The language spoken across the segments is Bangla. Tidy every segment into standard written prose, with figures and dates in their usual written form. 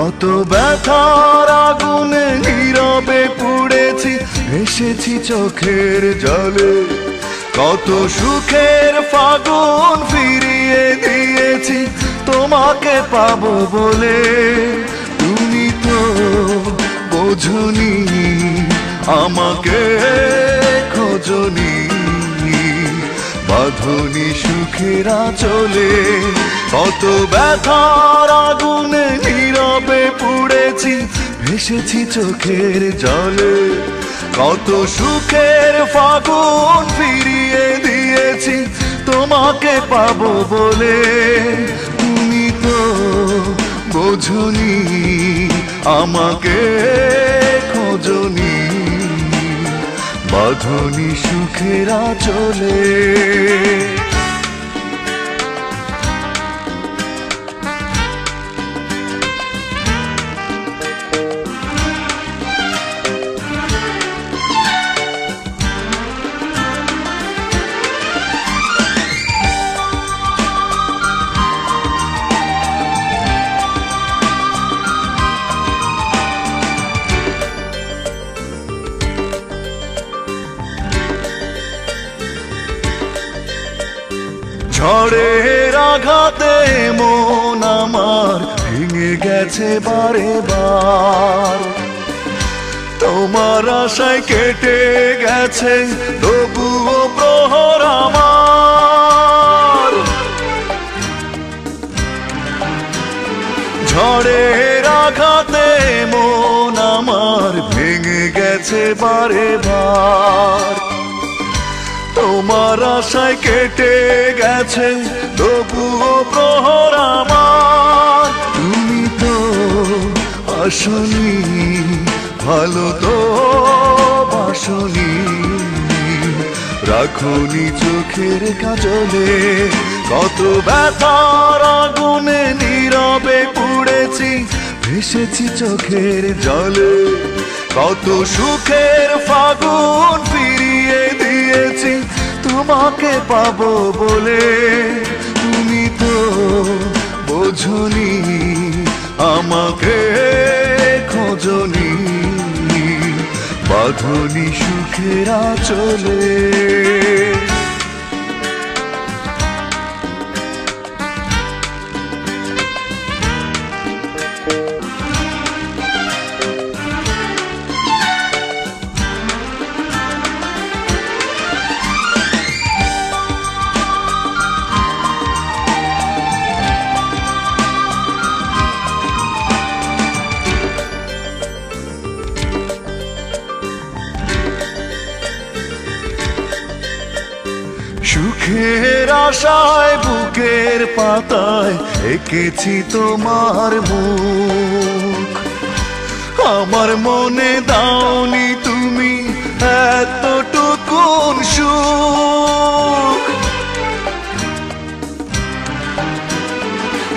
কত ব্যথার আগুনে নীরবে পুড়েছি, ভেসেছি চোখের জলে। কত সুখের ফাগুন ফিরিয়ে দিয়েছি তোমাকে পাবো বলে। তুমি তো বোঝনি, আমাকে খোঁজনি, বাঁধনি সুখের আঁচলে। কত ব্যথার আগুনে নীরবে পুড়েছি, ভেসেছি চোখের জলে। কত সুখের ফাগুন ফিরিয়ে দিয়েছি তোমাকে পাবো বলে। তুমি তো বোঝনি, আমাকে খোঁজনি, বাঁধনি সুখের আঁচলে। ঝড়ের আঘাতে মন আমার ভেঙে গেছে বারে বার। তোমার আশায় কেটে গেছে তবুও প্রহর আমার। ঝড়ের আঘাতে মন আমার ভেঙে গেছে বারে বার। তোমার আশায় কেটে গেছে তবুও প্রহর আমার। তুমি তো আসনি, ভালো তো বাসনি, রাখনি চোখের কাজলে। কত ব্যথার আগুনে নীরবে পুড়েছি, ভেসেছি চোখের জলে। কত সুখের ফাগুন ফিরিয়ে দিয়েছি তোমাকে পাবো বলে। তুমি তো বোঝনি, আমাকে খোঁজনি, বাঁধনি সুখের আঁচলে। সুখের আশায় বুকের পাতায় এঁকেছি তোমার মুখ। আমার মনে দাওনি তুমি এতটুকুন সুখ।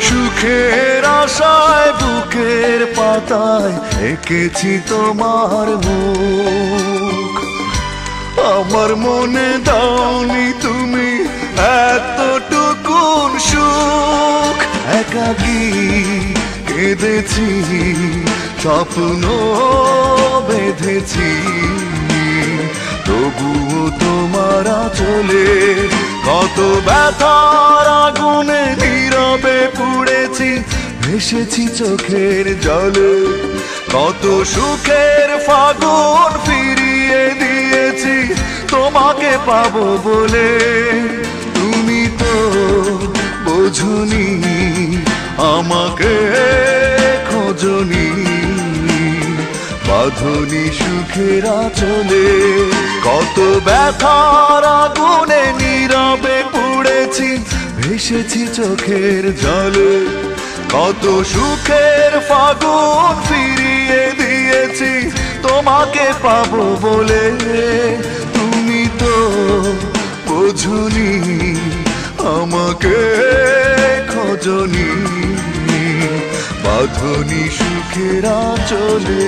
সুখের আশায় বুকের পাতায় এঁকেছি তোমার মুখ। আমার মনে দাওনি তুমি এতটুকুন সুখ। একাকী কেঁদেছি, স্বপ্ন বেঁধেছি, তবুও তোমার আঁচলে। কত ব্যথার আগুনে নীরবে পুড়েছি, ভেসেছি চোখের জলে। কত সুখের ফাগুন ফিরিয়ে দিয়েছি তোমাকে পাবো বলে। তুমি তো বোঝনি, আমাকে খোঁজনি, বাঁধনি সুখের আঁচলে। কত ব্যথার আগুনে নীরবে পুড়েছি, ভেসেছি চোখের জলে। কত সুখের ফাগুন ফিরিয়ে দিয়েছি তোমাকে পাবো বলে। তুমি তো বোঝনি, আমাকে খোঁজনি, বাঁধনি সুখের আঁচলে।